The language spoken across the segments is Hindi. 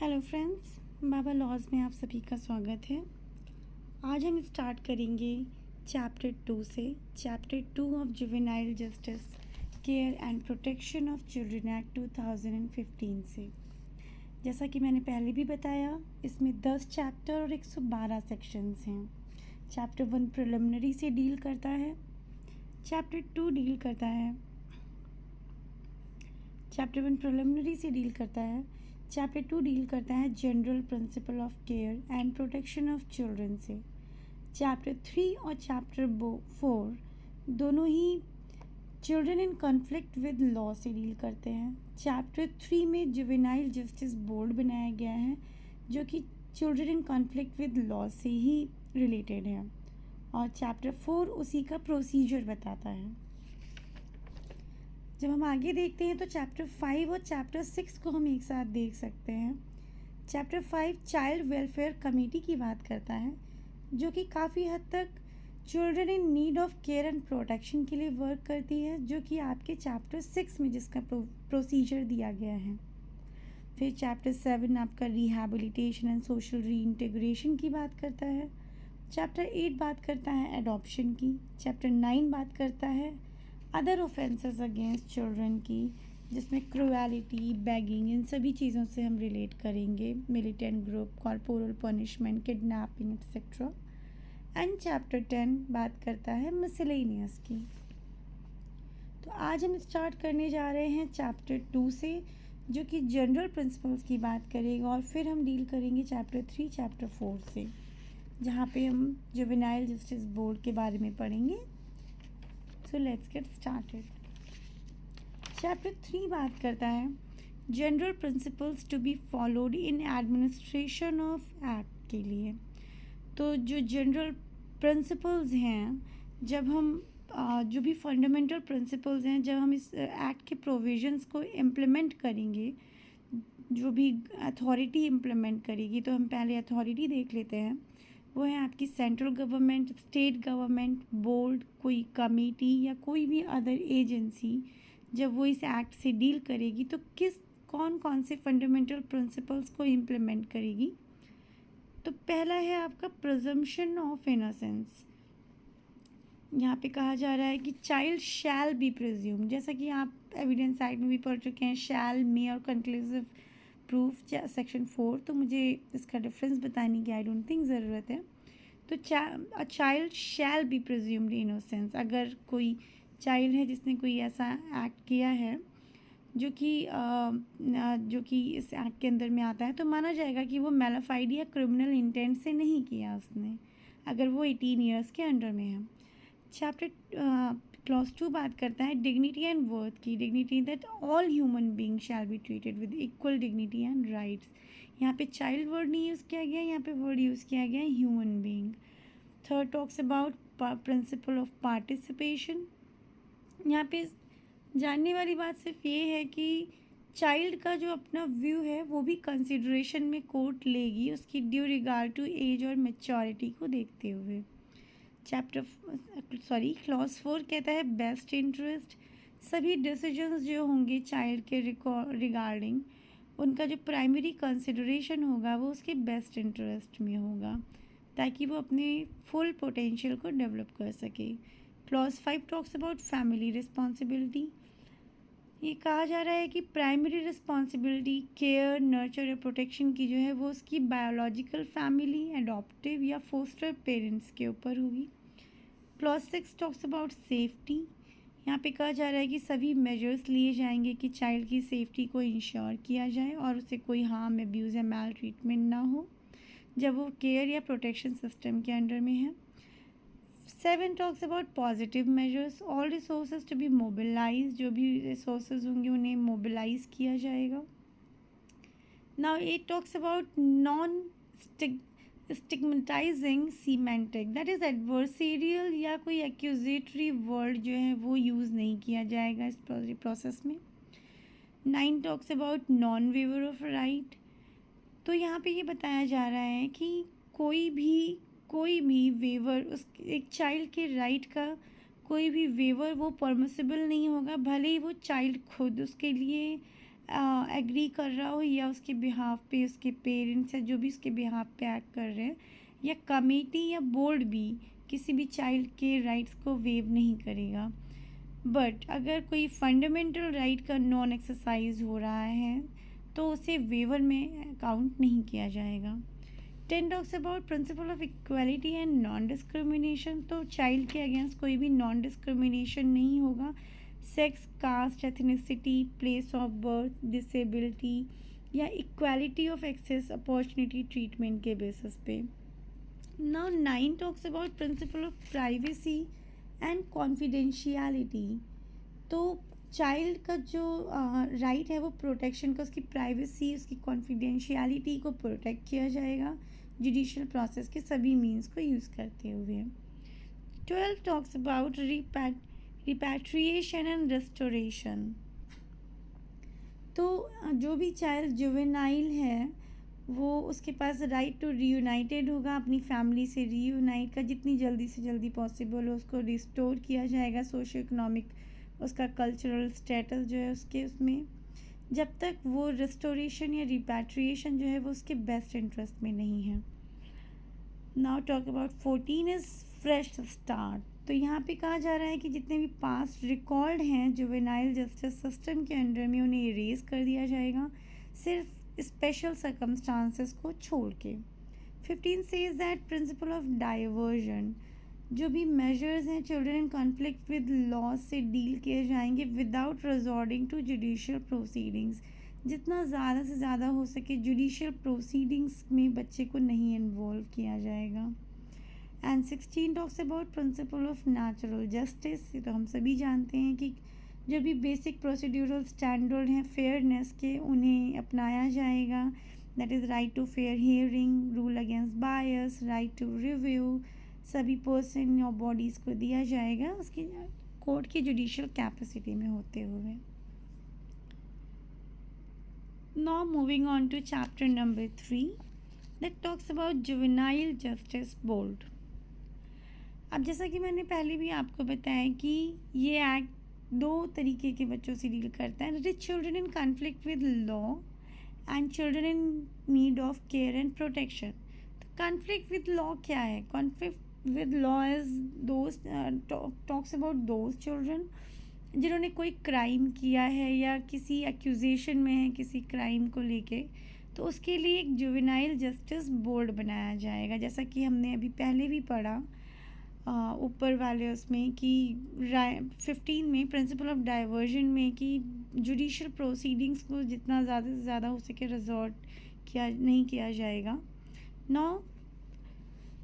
हेलो फ्रेंड्स, बाबा लॉज में आप सभी का स्वागत है। आज हम स्टार्ट करेंगे चैप्टर 2 से। Chapter 2 of juvenile justice care and protection of children act 2015 से। जैसा कि मैंने पहले भी बताया, इसमें 10 चैप्टर और 112 सेक्शंस हैं। चैप्टर 1 प्रिलिमिनरी से डील करता है। चैप्टर 2 डील करता है चैप्टर 1 प्रिलिमिनरी से डील करता है। चैप्टर 2 डील करता है general principle of care and protection of children से। चैप्टर 3 और चैप्टर 4 दोनों ही children in conflict with law से डील करते हैं। चैप्टर 3 में जुवेनाइल जस्टिस बोर्ड बनाया गया है, जो कि children in conflict with law से ही रिलेटेड है, और चैप्टर 4 उसी का प्रोसीजर बताता है। जब हम आगे देखते हैं तो चैप्टर 5 और चैप्टर 6 को हम एक साथ देख सकते हैं। चैप्टर 5 चाइल्ड वेलफेयर कमेटी की बात करता है, जो कि काफ़ी हद तक children in need of care and protection के लिए वर्क करती है, जो कि आपके चैप्टर 6 में जिसका प्रोसीजर दिया गया है। फिर चैप्टर 7 आपका रिहैबिलिटेशन एंड सोशल रीइंटीग्रेशन की बात करता है। चैप्टर 8 बात करता है एडॉप्शन की। चैप्टर 9 बात करता है अदर ऑफेंसेस अगेंस्ट चिल्ड्रन की, जिसमें क्रूएलिटी, बैगिंग, इन सभी चीज़ों से हम रिलेट करेंगे। Militant group, corporal punishment, kidnapping etcetera. And chapter 10 बात करता है मिसलेनियस की। तो आज हम स्टार्ट करने जा रहे हैं चैप्टर 2 से, जो कि जनरल प्रिंसिपल्स की बात करेगा, और फिर हम डील करेंगे चैप्टर 3, चैप्टर 4 से, जहाँ पे हम जुवेनाइल जस्टिस बोर्ड के बारे में पढ़ेंगे। So let's get started. Chapter 3 बात करता है general principles to be followed in administration of act के लिए। तो जो जनरल प्रिंसिपल्स हैं, जब हम जो भी फंडामेंटल प्रिंसिपल्स हैं, जब हम इस एक्ट के प्रोविजंस को इम्प्लीमेंट करेंगे, जो भी अथॉरिटी इम्प्लीमेंट करेगी, तो हम पहले अथॉरिटी देख लेते हैं। वो है आपकी central government, state government, board, कोई कमेटी या कोई भी अदर एजेंसी। जब वो इस एक्ट से डील करेगी तो कौन कौन से फंडामेंटल प्रिंसिपल्स को इम्प्लीमेंट करेगी। तो पहला है आपका प्रिजम्पशन ऑफ इनोसेंस। यहाँ पे कहा जा रहा है कि चाइल्ड शैल बी प्रिज्यूम, जैसा कि आप एविडेंस एक्ट में भी पढ़ चुके हैं, शैल, मे और कंक्लूसिव प्रूफ सेक्शन 4। तो मुझे इसका डिफरेंस बताने की आई डोंट थिंक ज़रूरत है। तो a child shall be presumed innocence. अगर कोई चाइल्ड है जिसने कोई ऐसा एक्ट किया है जो कि इस एक्ट के अंदर में आता है, तो माना जाएगा कि वो मैलाफाइड या क्रिमिनल इंटेंट से नहीं किया उसने, अगर वो 18 ईयर्स के अंडर में है। चैप्टर क्लॉज 2 बात करता है डिग्निटी एंड वर्थ की। Dignity that all human being shall be treated with equal dignity and rights. यहाँ पे चाइल्ड वर्ड नहीं यूज़ किया गया, यहाँ पे वर्ड यूज़ किया गया है human being. Third talks about principle of participation. यहाँ पे जानने वाली बात सिर्फ ये है कि चाइल्ड का जो अपना व्यू है वो भी कंसिडरेशन में कोर्ट लेगी, उसकी ड्यू रिगार्ड टू एज और मैच्योरिटी को देखते हुए। क्लॉज 4 कहता है बेस्ट इंटरेस्ट। सभी डिसीजंस जो होंगे चाइल्ड के रिगार्डिंग, उनका जो प्राइमरी कंसिडरेशन होगा वो उसके बेस्ट इंटरेस्ट में होगा, ताकि वो अपने फुल पोटेंशियल को डेवलप कर सके। Clause 5 talks about family responsibility. ये कहा जा रहा है कि प्राइमरी रिस्पॉन्सिबिलिटी केयर, नर्चर और प्रोटेक्शन की जो है वो उसकी बायोलॉजिकल फैमिली, एडॉप्टिव या फोस्टर पेरेंट्स के ऊपर होगी। Clause 6 talks about safety. यहाँ पे कहा जा रहा है कि सभी मेजर्स लिए जाएंगे कि चाइल्ड की सेफ्टी को इंश्योर किया जाए और उसे कोई हार्म, एब्यूज़ या मैल ट्रीटमेंट ना हो जब वो केयर या प्रोटेक्शन सिस्टम के अंडर में है। 7 talks about positive measures. All resources to be mobilise. जो भी रिसोर्सेज होंगे उन्हें मोबिलाइज किया जाएगा। Now 8 talks about non stigmatising semantic, that is adversarial या कोई एक्यूजेटरी वर्ड जो है वो यूज़ नहीं किया जाएगा इस प्रोसेस में। 9 talks about non waiver of right. तो यहाँ पे ये बताया जा रहा है कि कोई भी वेवर, उस एक चाइल्ड के राइट का कोई भी वेवर वो परमिसिबल नहीं होगा, भले ही वो चाइल्ड खुद उसके लिए एग्री कर रहा हो या उसके बिहाफ पे उसके पेरेंट्स या जो भी उसके बिहाफ पे एक्ट कर रहे हैं, या कमेटी या बोर्ड भी किसी भी चाइल्ड के राइट्स को वेव नहीं करेगा। बट अगर कोई फंडामेंटल राइट का नॉन एक्सरसाइज हो रहा है तो उसे वेवर में काउंट नहीं किया जाएगा। 10 talks about principle of equality and non discrimination. तो चाइल्ड के अगेंस्ट कोई भी नॉन डिस्क्रिमिनेशन नहीं होगा, sex, caste, ethnicity, place of birth, disability या equality of access opportunity treatment के बेसिस पे। Now 9 talks about principle of privacy and confidentiality. तो चाइल्ड का जो राइट है वो प्रोटेक्शन का, उसकी प्राइवेसी, उसकी कॉन्फिडेंशियलिटी को प्रोटेक्ट किया जाएगा जुडिशियल प्रोसेस के सभी मीन्स को यूज़ करते हुए। 12 talks about repatriation and restoration. तो जो भी चाइल्ड जुवेनाइल है वो उसके पास राइट टू रीयूनाइटेड होगा, अपनी फैमिली से रीयूनाइट का जितनी जल्दी से जल्दी पॉसिबल हो उसको रिस्टोर किया जाएगा, सोशो इकोनॉमिक उसका कल्चरल स्टेटस जो है उसके उसमें, जब तक वो रेस्टोरेशन या रिपैट्रिएशन जो है वो उसके बेस्ट इंटरेस्ट में नहीं है। Now talk about 14 is fresh start. तो यहाँ पे कहा जा रहा है कि जितने भी पास्ट रिकॉर्ड हैं जुवेनाइल जस्टिस सिस्टम के अंडर में उन्हें इरेज कर दिया जाएगा, सिर्फ स्पेशल सर्कमस्टांसेस को छोड़ के। 15 says that principle of diversion, जो भी मेजर्स हैं children in conflict with law से डील किए जाएंगे without resorting to judicial proceedings. जितना ज़्यादा से ज़्यादा हो सके जुडिशियल प्रोसीडिंग्स में बच्चे को नहीं इन्वॉल्व किया जाएगा। And 16 talks about principle of natural justice. तो हम सभी जानते हैं कि जो भी बेसिक प्रोसीड्यूरल स्टैंडर्ड हैं फेयरनेस के उन्हें अपनाया जाएगा। That is right to fair hearing, rule against bias, right to review, सभी पर्सन और बॉडीज़ को दिया जाएगा उसकी कोर्ट की जुडिशियल कैपेसिटी में होते हुए। Now moving on to chapter number 3 that talks about juvenile justice board. अब जैसा कि मैंने पहले भी आपको बताया कि ये एक्ट दो तरीके के बच्चों से डील करता है, rich children in conflict with law and children in need of care and protection. तो कॉन्फ्लिक्ट विद लॉ क्या है? Conflict with law is those talks about those children जिन्होंने कोई क्राइम किया है या किसी एक्यूजेशन में है किसी क्राइम को लेके, तो उसके लिए एक जुवेनाइल जस्टिस बोर्ड बनाया जाएगा। जैसा कि हमने अभी पहले भी पढ़ा ऊपर वाले उसमें कि 15 में प्रिंसिपल ऑफ डाइवर्जन में कि जुडिशियल प्रोसीडिंग्स को जितना ज़्यादा से ज़्यादा हो सके रिजॉर्ट नहीं किया जाएगा। नौ,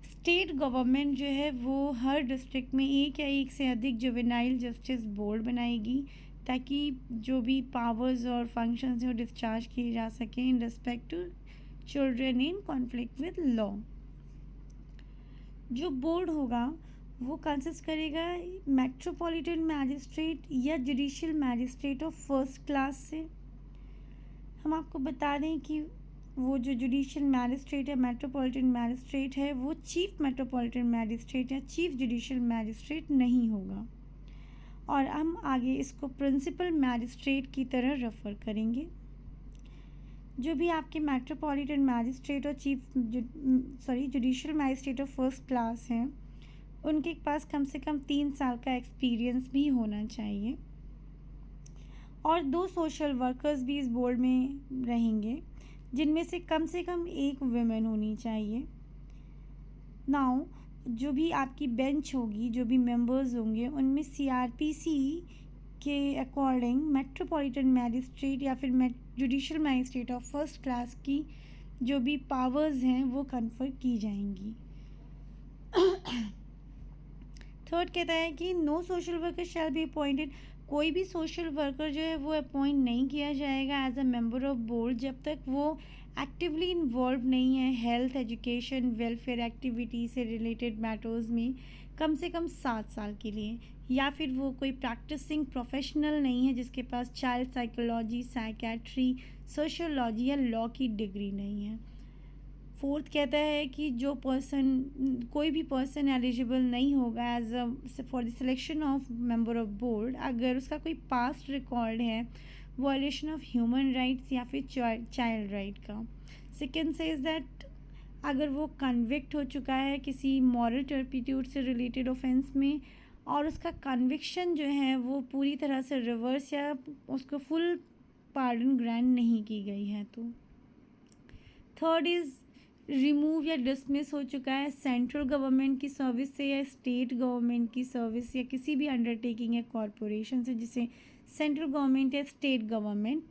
स्टेट गवर्नमेंट जो है वो हर डिस्ट्रिक्ट में एक या एक से अधिक जुवेनाइल जस्टिस बोर्ड बनाएगी ताकि जो भी पावर्स और फंक्शंस हैं वो डिस्चार्ज किए जा सकें in respect to children in conflict with law. जो बोर्ड होगा वो कंसिस्ट करेगा मेट्रोपॉलिटन मैजिस्ट्रेट या judicial magistrate of first class से। हम आपको बता दें कि वो जो जुडिशियल मैजिस्ट्रेट या मेट्रोपॉलिटन मैजिस्ट्रेट है वो चीफ मेट्रोपॉलिटन मैजिस्ट्रेट या चीफ जुडिशियल मैजिस्ट्रेट नहीं होगा, और हम आगे इसको प्रिंसिपल मैजिस्ट्रेट की तरह रेफ़र करेंगे। जो भी आपके मेट्रोपॉलिटन मैजिस्ट्रेट और judicial magistrate of first class हैं उनके पास कम से कम 3 साल का एक्सपीरियंस भी होना चाहिए, और 2 सोशल वर्कर्स भी इस बोर्ड में रहेंगे जिनमें से कम एक वुमेन होनी चाहिए। नाउ जो भी आपकी बेंच होगी, जो भी मेंबर्स होंगे, उनमें CRPC के अकॉर्डिंग मेट्रोपॉलिटन मैजिस्ट्रेट या फिर judicial magistrate of first class की जो भी पावर्स हैं वो कन्फर की जाएंगी। थर्ड कहता है कि no social worker shall be appointed. कोई भी सोशल वर्कर जो है वो अपॉइंट नहीं किया जाएगा as a member of board जब तक वो एक्टिवली इन्वॉल्व नहीं है हेल्थ, एजुकेशन, वेलफेयर एक्टिविटी से रिलेटेड मैटर्स में कम से कम 7 साल के लिए, या फिर वो कोई प्रैक्टिसिंग प्रोफेशनल नहीं है जिसके पास चाइल्ड साइकोलॉजी, साइकेट्री, सोशियोलॉजी या लॉ की डिग्री नहीं है। फोर्थ कहता है कि कोई भी पर्सन एलिजिबल नहीं होगा as a for the selection of member of board अगर उसका कोई पास्ट रिकॉर्ड है वायलेशन ऑफ ह्यूमन राइट्स या फिर चाइल्ड राइट का। सेकेंड सेज दैट अगर वो कन्विक्ट हो चुका है किसी मॉरल टर्पिट्यूड से रिलेटेड ऑफेंस में और उसका कन्विक्शन जो है वो पूरी तरह से रिवर्स या उसको फुल पार्डन ग्रांट नहीं की गई है तो। थर्ड इज़ रिमूव या डिसमिस हो चुका है सेंट्रल गवर्नमेंट की सर्विस से या स्टेट गवर्नमेंट की सर्विस या किसी भी अंडरटेकिंग या कॉरपोरेशन से जिसे सेंट्रल गवर्नमेंट या स्टेट गवर्नमेंट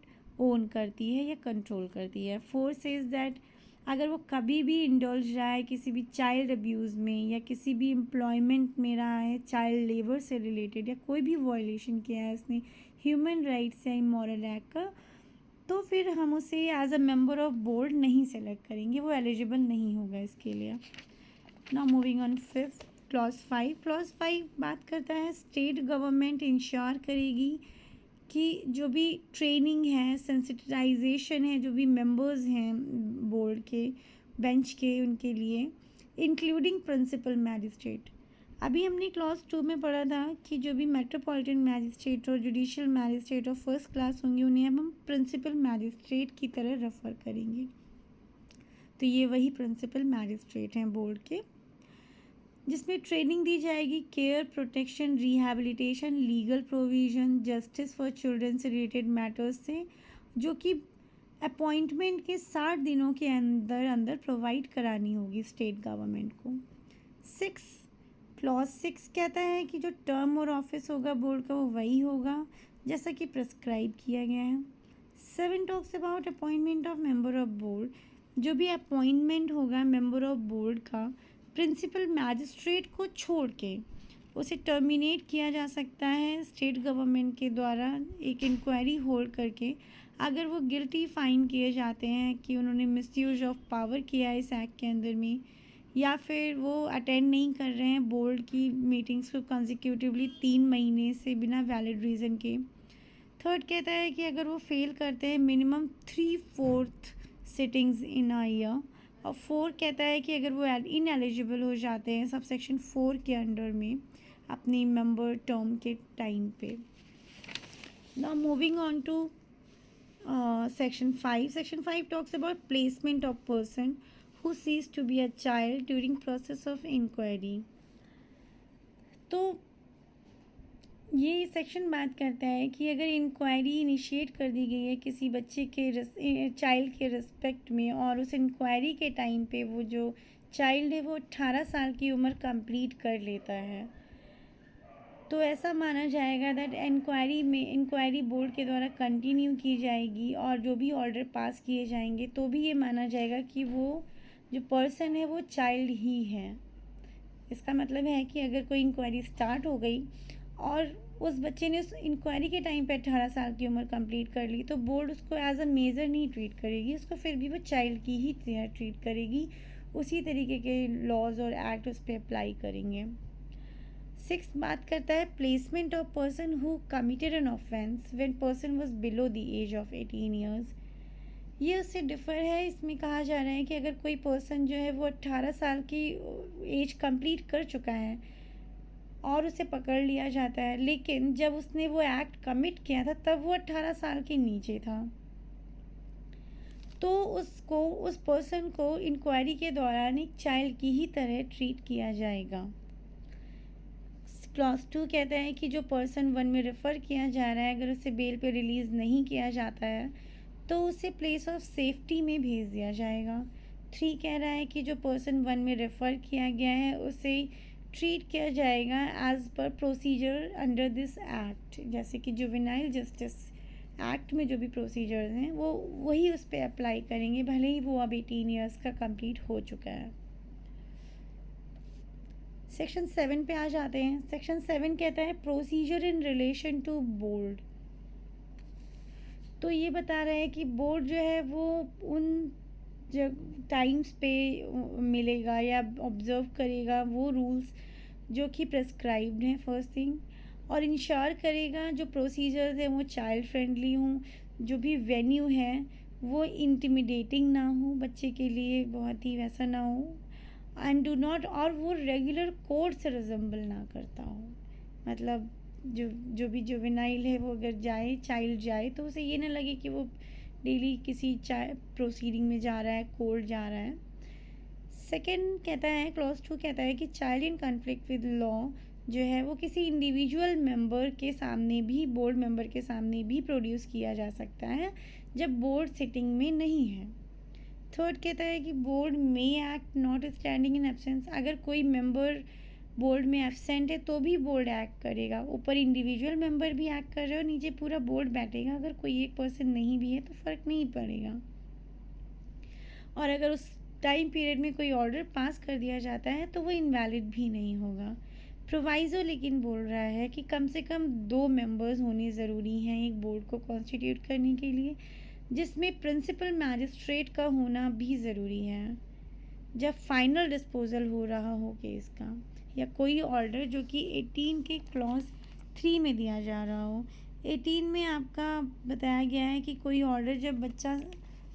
ओन करती है या कंट्रोल करती है। फोर्थ सेज दैट अगर वो कभी भी इंडल्ज रहा है किसी भी चाइल्ड अब्यूज़ में या किसी भी एम्प्लॉयमेंट में रहा है चाइल्ड लेबर से रिलेटेड या कोई भी वायलेशन किया है उसने ह्यूमन राइट्स या इमोरल एक्ट का, तो फिर हम उसे as a member of board नहीं सेलेक्ट करेंगे, वो एलिजिबल नहीं होगा इसके लिए। Now moving on fifth clause 5। Clause 5 बात करता है स्टेट गवर्नमेंट इंश्योर करेगी कि जो भी ट्रेनिंग है सेंसिटाइजेशन है जो भी मेंबर्स हैं बोर्ड के बेंच के उनके लिए इंक्लूडिंग प्रिंसिपल मैजिस्ट्रेट। अभी हमने क्लॉज 2 में पढ़ा था कि जो भी मेट्रोपॉलिटन मैजिस्ट्रेट और जुडिशियल मैजिस्ट्रेट और फर्स्ट क्लास होंगे उन्हें हम प्रिंसिपल मैजिस्ट्रेट की तरह रेफ़र करेंगे। तो ये वही प्रिंसिपल मैजिस्ट्रेट हैं बोर्ड के, जिसमें ट्रेनिंग दी जाएगी care protection rehabilitation legal provision justice for children से रिलेटेड मैटर्स से, जो कि अपॉइंटमेंट के 60 दिनों के अंदर अंदर प्रोवाइड करानी होगी स्टेट गवर्नमेंट को। क्लॉज 6 कहता है कि जो टर्म और ऑफिस होगा बोर्ड का वो वही होगा जैसा कि प्रिस्क्राइब किया गया है। 7 talks about appointment of member of board, जो भी अपॉइंटमेंट होगा मेंबर ऑफ बोर्ड का प्रिंसिपल मैजिस्ट्रेट को छोड़ के उसे टर्मिनेट किया जा सकता है स्टेट गवर्नमेंट के द्वारा एक इंक्वायरी होल्ड करके, अगर वो गिल्टी फाइन किए जाते हैं कि उन्होंने मिसयूज ऑफ पावर किया है इस एक्ट के अंदर में, या फिर वो अटेंड नहीं कर रहे हैं बोर्ड की मीटिंग्स को कंसेक्यूटिवली 3 महीने से बिना वैलिड रीज़न के। थर्ड कहता है कि अगर वो फेल करते हैं minimum 3/4 sittings in a year. और 4 कहता है कि अगर वो इनएलिजिबल हो जाते हैं सब सेक्शन 4 के अंडर में अपनी मेंबर टर्म के टाइम पे। Now moving on to section 5। Section 5 talks about placement of person who ceased to be a child during process of inquiry। तो ये सेक्शन बात करता है कि अगर इंक्वायरी इनिशिएट कर दी गई है किसी बच्चे के चाइल्ड के रिस्पेक्ट में और उस इंक्वायरी के टाइम पे वो जो चाइल्ड है वो 18 साल की उम्र कंप्लीट कर लेता है, तो ऐसा माना जाएगा दैट इंक्वायरी बोर्ड के द्वारा कंटिन्यू की जाएगी और जो भी ऑर्डर पास किए जाएंगे तो भी ये माना जाएगा कि वो जो पर्सन है वो चाइल्ड ही है। इसका मतलब है कि अगर कोई इंक्वायरी स्टार्ट हो गई और उस बच्चे ने उस इंक्वायरी के टाइम पे 18 साल की उम्र कंप्लीट कर ली तो बोर्ड उसको एज अ मेजर नहीं ट्रीट करेगी, उसको फिर भी वो चाइल्ड की ही ट्रीट करेगी, उसी तरीके के लॉज और एक्ट उस पर अप्लाई करेंगे। 6 बात करता है placement of person who committed an offence when person was below the age of 18 years. ये उससे डिफ़र है, इसमें कहा जा रहा है कि अगर कोई पर्सन जो है वो 18 साल की एज कंप्लीट कर चुका है और उसे पकड़ लिया जाता है, लेकिन जब उसने वो एक्ट कमिट किया था तब वो 18 साल के नीचे था, तो उस पर्सन को इंक्वायरी के दौरान एक चाइल्ड की ही तरह ट्रीट किया जाएगा। क्लॉज 2 कहता है कि जो पर्सन 1 में रेफ़र किया जा रहा है अगर उसे बेल पे रिलीज़ नहीं किया जाता है तो उसे प्लेस ऑफ सेफ्टी में भेज दिया जाएगा। 3 कह रहा है कि जो पर्सन 1 में रेफ़र किया गया है उसे ट्रीट किया जाएगा as per procedure under this act, जैसे कि जुवेनाइल जस्टिस एक्ट में जो भी प्रोसीजर्स हैं वो वही उस पर अप्लाई करेंगे भले ही वो अब 18 ईयर्स का कंप्लीट हो चुका है। सेक्शन 7 पे आ जाते हैं। सेक्शन 7 कहता है procedure in relation to board. तो ये बता रहा है कि बोर्ड जो है वो उन जब टाइम्स पे मिलेगा या ऑब्ज़र्व करेगा वो रूल्स जो कि प्रेस्क्राइब्ड हैं फर्स्ट थिंग, और इंश्योर करेगा जो प्रोसीजर्स हैं वो चाइल्ड फ्रेंडली हों, जो भी वेन्यू है वो इंटिमिडेटिंग ना हो, बच्चे के लिए बहुत ही वैसा ना हो, एंड डू नॉट, और वो रेगुलर कोर्ट से रिजेंबल ना करता हो, मतलब जो जो भी जुवेनाइल है वो अगर जाए, चाइल्ड जाए, तो उसे ये ना लगे कि वो डेली किसी प्रोसीडिंग में जा रहा है, कोर्ट जा रहा है। सेकंड कहता है, क्लॉज 2 कहता है कि child in conflict with law जो है वो किसी इंडिविजुअल मेंबर के सामने भी, बोर्ड मेंबर के सामने भी प्रोड्यूस किया जा सकता है जब बोर्ड सिटिंग में नहीं है। थर्ड कहता है कि बोर्ड में act not standing in absence, अगर कोई मेंबर बोर्ड में एब्सेंट है तो भी बोर्ड एक्ट करेगा। ऊपर इंडिविजुअल मेंबर भी एक्ट कर रहे हो, नीचे पूरा बोर्ड बैठेगा। अगर कोई एक पर्सन नहीं भी है तो फ़र्क नहीं पड़ेगा। और अगर उस टाइम पीरियड में कोई ऑर्डर पास कर दिया जाता है तो वो इनवैलिड भी नहीं होगा। प्रोवाइज़ो लेकिन बोल रहा है कि कम से कम 2 मेंबर्स होने ज़रूरी हैं एक बोर्ड को कॉन्स्टिट्यूट करने के लिए, जिसमें प्रिंसिपल मैजिस्ट्रेट का होना भी ज़रूरी है जब फाइनल डिस्पोजल हो रहा हो केस का, या कोई ऑर्डर जो कि 18 के क्लॉज 3 में दिया जा रहा हो। 18 में आपका बताया गया है कि कोई ऑर्डर जब बच्चा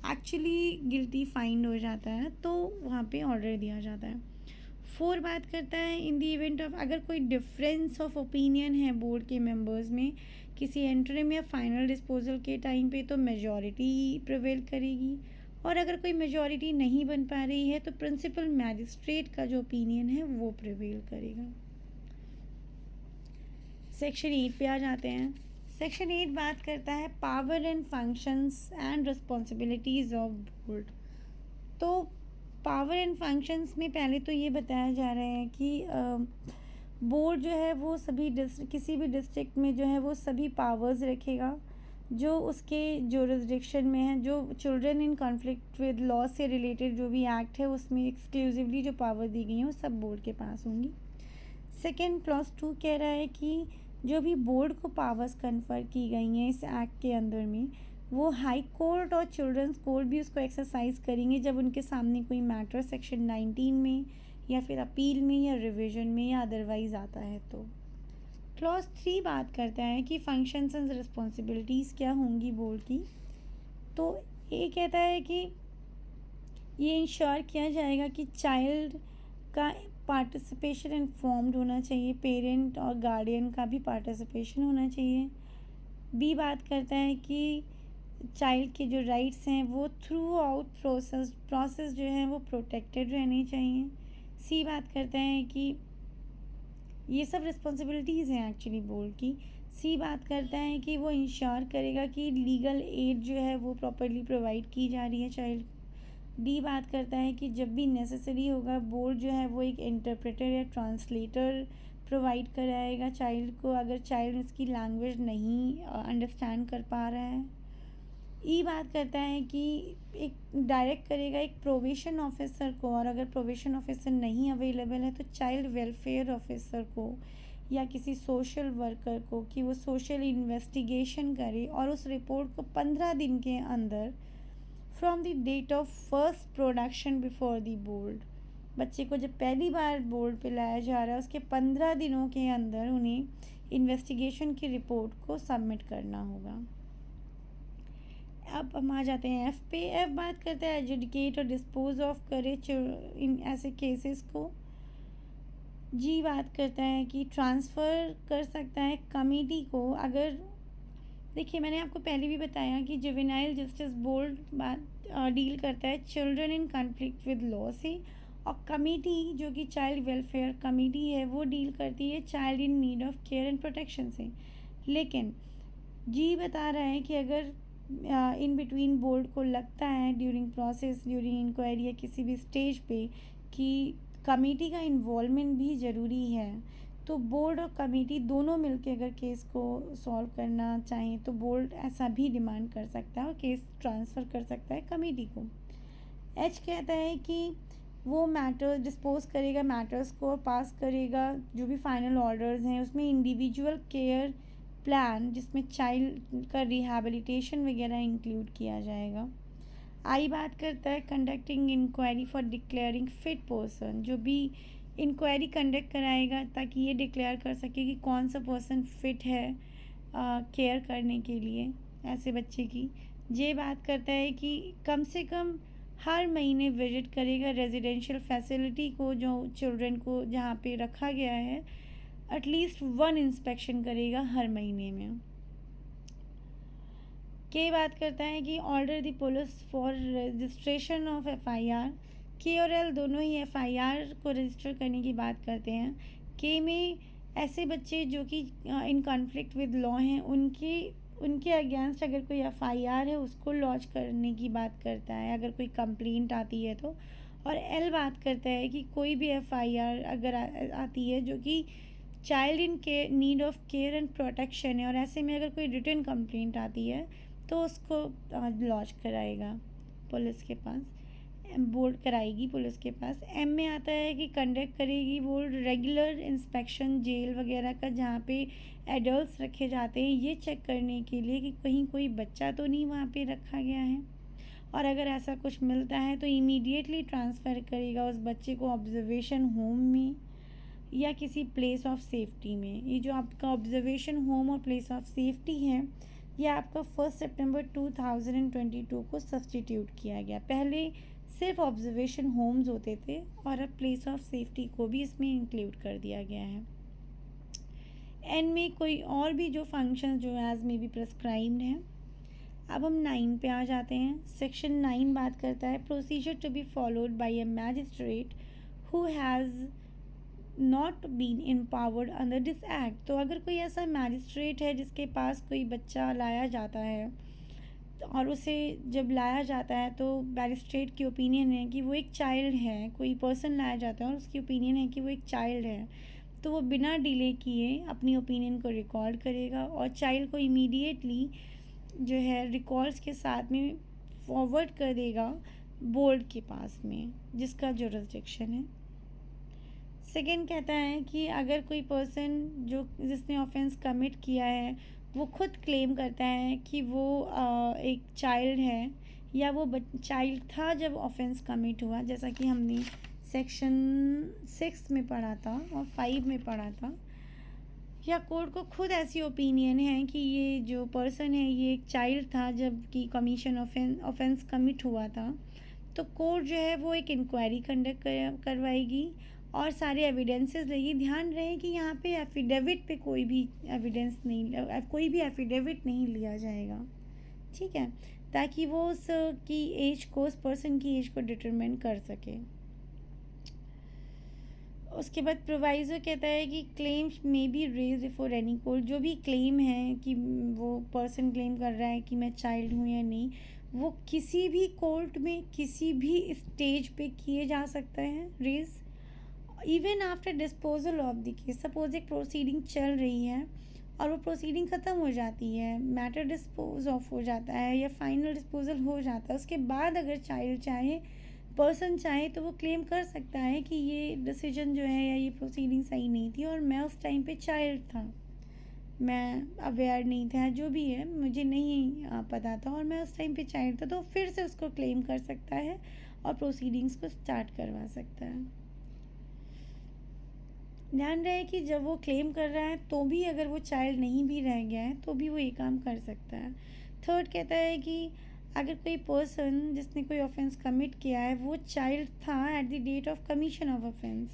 एक्चुअली गिल्टी फाइंड हो जाता है तो वहाँ पे ऑर्डर दिया जाता है। 4 बात करता है इन द इवेंट ऑफ, अगर कोई डिफरेंस ऑफ ओपिनियन है बोर्ड के मेंबर्स में किसी इंटरिम या फाइनल डिस्पोजल के टाइम पे, तो मेजॉरिटी प्रिवेल करेगी। और अगर कोई मेजॉरिटी नहीं बन पा रही है तो प्रिंसिपल मैजिस्ट्रेट का जो ओपिनियन है वो प्रिवेल करेगा। सेक्शन 8 पे आ जाते हैं। सेक्शन 8 बात करता है power and functions and responsibilities of board. तो पावर एंड फंक्शंस में पहले तो ये बताया जा रहा है कि बोर्ड जो है वो सभी किसी भी डिस्ट्रिक्ट में जो है वो सभी पावर्स रखेगा जो उसके जुरिसडिक्शन में है। जो children in conflict with law से रिलेटेड जो भी एक्ट है उसमें एक्सक्लूसिवली जो पावर दी गई हैं वो सब बोर्ड के पास होंगी। सेकेंड क्लॉज 2 कह रहा है कि जो भी बोर्ड को पावर्स कन्फर की गई हैं इस एक्ट के अंदर में, वो हाई कोर्ट और चिल्ड्रंस कोर्ट भी उसको एक्सरसाइज करेंगे जब उनके सामने कोई मैटर सेक्शन 19 में या फिर अपील में या रिवीजन में या अदरवाइज आता है तो। क्लॉज 3 बात करता है कि फंक्शंस एंड रिस्पॉन्सिबिलिटीज़ क्या होंगी बोर्ड की। तो ये कहता है कि ये इंश्योर किया जाएगा कि चाइल्ड का पार्टिसिपेशन इन्फॉर्म्ड होना चाहिए, पेरेंट और गार्डियन का भी पार्टिसिपेशन होना चाहिए। बी बात करता है कि चाइल्ड के जो राइट्स हैं वो थ्रू आउट प्रोसेस जो है वो प्रोटेक्टेड रहने चाहिए। सी बात करता है कि ये सब रिस्पॉन्सिबिलिटीज़ हैं एक्चुअली बोर्ड की। सी बात करता है कि वो इंश्योर करेगा कि लीगल एड जो है वो प्रॉपरली प्रोवाइड की जा रही है चाइल्ड को। डी बात करता है कि जब भी नेसेसरी होगा बोर्ड जो है वो एक इंटरप्रेटर या ट्रांसलेटर प्रोवाइड कराएगा चाइल्ड को, अगर चाइल्ड उसकी लैंग्वेज नहीं अंडरस्टैंड कर पा रहा है। ई बात करता है कि एक डायरेक्ट करेगा एक प्रोविशन ऑफिसर को, और अगर प्रोविशन ऑफिसर नहीं अवेलेबल है तो चाइल्ड वेलफेयर ऑफिसर को या किसी सोशल वर्कर को कि वो सोशल इन्वेस्टिगेशन करे और उस रिपोर्ट को 15 दिन के अंदर from the date of first production before the board, बच्चे को जब पहली बार बोर्ड पे लाया जा रहा है उसके 15 दिनों के अंदर उन्हें इन्वेस्टिगेशन की रिपोर्ट को सबमिट करना होगा। अब हम आ जाते हैं एफ पे। एफ बात करता है एजुकेट और डिस्पोज ऑफ करे इन ऐसे केसेस को। जी बात करता है कि ट्रांसफ़र कर सकता है कमेटी को। अगर देखिए मैंने आपको पहले भी बताया कि जुवेनाइल जस्टिस बोर्ड डील करता है children in conflict with law से, और कमेटी जो कि चाइल्ड वेलफेयर कमेटी है वो डील करती है child in need of care and protection से। लेकिन जी बता रहा है कि अगर इन बिटवीन बोर्ड को लगता है ड्यूरिंग प्रोसेस, ड्यूरिंग इंक्वायरी या किसी भी स्टेज पे कि कमेटी का इन्वॉल्वमेंट भी ज़रूरी है, तो बोर्ड और कमेटी दोनों मिलकर अगर केस को सॉल्व करना चाहें तो बोर्ड ऐसा भी डिमांड कर सकता है और केस ट्रांसफ़र कर सकता है कमेटी को। एच कहता है कि वो मैटर डिस्पोज करेगा, मैटर्स को पास करेगा, जो भी फाइनल ऑर्डर्स हैं उसमें इंडिविजुअल केयर प्लान जिसमें चाइल्ड का रिहैबिलिटेशन वगैरह इंक्लूड किया जाएगा। आई बात करता है conducting inquiry for declaring fit person, जो भी इंक्वायरी कंडक्ट कराएगा ताकि ये डिक्लेयर कर सके कि कौन सा पर्सन फिट है केयर करने के लिए ऐसे बच्चे की। ये बात करता है कि कम से कम हर महीने विजिट करेगा रेजिडेंशियल फैसिलिटी को जो चिल्ड्रन को जहाँ पे रखा गया है एटलीस्ट 1 इंस्पेक्शन करेगा हर महीने में। के बात करता है कि order the police for registration of FIR. के और एल दोनों ही एफआईआर को रजिस्टर करने की बात करते हैं। के में ऐसे बच्चे जो कि इन कॉन्फ्लिक्ट विद लॉ हैं उनके अगेंस्ट अगर कोई एफआईआर है उसको लॉन्च करने की बात करता है अगर कोई कंप्लेंट आती है तो। और एल बात करता है कि कोई भी एफआईआर अगर आती है जो कि child in care need of care and protection है और ऐसे में अगर कोई रिटन कंप्लेंट आती है तो उसको लॉन्च कराएगा पुलिस के पास, बोर्ड कराएगी पुलिस के पास। एम में आता है कि कंडक्ट करेगी बोर्ड रेगुलर इंस्पेक्शन जेल वगैरह का जहाँ पे एडल्ट्स रखे जाते हैं ये चेक करने के लिए कि कहीं कोई बच्चा तो नहीं वहाँ पे रखा गया है, और अगर ऐसा कुछ मिलता है तो इमीडिएटली ट्रांसफ़र करेगा उस बच्चे को ऑब्जर्वेशन होम में या किसी प्लेस ऑफ सेफ्टी में। ये जो आपका ऑब्जर्वेशन होम और प्लेस ऑफ सेफ्टी है यह आपका 1 सितंबर 2022 को सब्स्टिट्यूट किया गया। पहले सिर्फ ऑब्जर्वेशन होम्स होते थे और अब प्लेस ऑफ सेफ्टी को भी इसमें इंक्लूड कर दिया गया है। एन में कोई और भी जो फंक्शन जो एज में भी प्रिस्क्राइब्ड हैं। अब हम 9 पे आ जाते हैं। सेक्शन 9 बात करता है procedure to be followed by a magistrate who has not been empowered under this act. तो अगर कोई ऐसा मैजिस्ट्रेट है जिसके पास कोई बच्चा लाया जाता है और उसे जब लाया जाता है तो मैजिस्ट्रेट की ओपिनियन है कि वो एक चाइल्ड है, कोई पर्सन लाया जाता है और उसकी ओपिनियन है कि वो एक चाइल्ड है, तो वो बिना डिले किए अपनी ओपिनियन को रिकॉर्ड करेगा और चाइल्ड को इमीडिएटली जो है रिकॉर्ड्स के साथ में फॉरवर्ड कर देगा बोर्ड के पास में जिसका जुरिस्डिक्शन है। सेकेंड कहता है कि अगर कोई पर्सन जिसने ऑफेंस कमिट किया है वो खुद क्लेम करता है कि वो एक चाइल्ड है या वो चाइल्ड था जब ऑफेंस कमिट हुआ, जैसा कि हमने सेक्शन 6 में पढ़ा था और 5 में पढ़ा था, या कोर्ट को खुद ऐसी ओपिनियन है कि ये जो पर्सन है ये एक चाइल्ड था जब कि कमीशन ऑफेंस कमिट हुआ था, तो कोर्ट जो है वो एक इंक्वायरी कंडक्ट करवाएगी और सारे एविडेंसेस लेगी। ध्यान रहे कि यहाँ पे एफिडेविट पे कोई भी एफिडेविट नहीं लिया जाएगा, ठीक है, ताकि वो उस पर्सन की एज को डिटरमाइन कर सके। उसके बाद प्रोवाइज़र कहता है कि क्लेम्स में be raise before any court. जो भी क्लेम है कि वो पर्सन क्लेम कर रहा है कि मैं चाइल्ड हूँ या नहीं, वो किसी भी कोर्ट में किसी भी स्टेज पे किए जा सकते हैं raise, even after disposal of the case. Suppose एक प्रोसीडिंग चल रही है और वो प्रोसीडिंग ख़त्म हो जाती है, मैटर डिस्पोज ऑफ हो जाता है या फाइनल डिस्पोजल हो जाता है, उसके बाद अगर चाइल्ड चाहे, पर्सन चाहे तो वो क्लेम कर सकता है कि ये डिसीजन जो है या ये प्रोसीडिंग सही नहीं थी और मैं उस टाइम पे चाइल्ड था, मैं अवेयर नहीं था, जो भी है मुझे नहीं पता था और मैं उस टाइम पे चाइल्ड था, तो फिर से उसको क्लेम कर सकता है और प्रोसीडिंग्स को स्टार्ट करवा सकता है। ध्यान रहे कि जब वो क्लेम कर रहा है तो भी अगर वो चाइल्ड नहीं भी रह गया है तो भी वो ये काम कर सकता है। थर्ड कहता है कि अगर कोई पर्सन जिसने कोई ऑफेंस कमिट किया है वो चाइल्ड था at the date of commission of offence,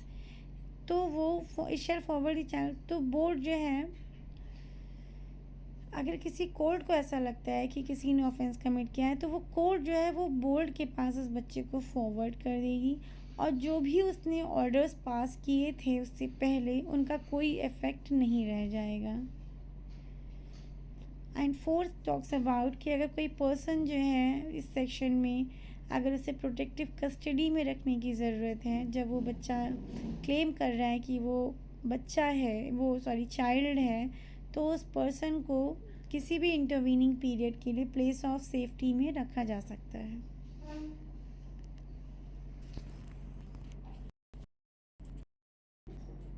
तो वो शैल फॉरवर्ड द चाइल्ड। तो बोर्ड जो है, अगर किसी कोर्ट को ऐसा लगता है कि किसी ने ऑफेंस कमिट किया है तो वो कोर्ट जो है वो बोर्ड के पास उस बच्चे को फॉरवर्ड कर देगी और जो भी उसने ऑर्डर्स पास किए थे उससे पहले उनका कोई इफ़ेक्ट नहीं रह जाएगा। एंड फोर्थ टॉक्स अबाउट कि अगर कोई पर्सन जो है इस सेक्शन में अगर उसे प्रोटेक्टिव कस्टडी में रखने की ज़रूरत है, जब वो बच्चा क्लेम कर रहा है कि वो बच्चा है, वो चाइल्ड है, तो उस पर्सन को किसी भी इंटरवीनिंग पीरियड के लिए प्लेस ऑफ सेफ्टी में रखा जा सकता है।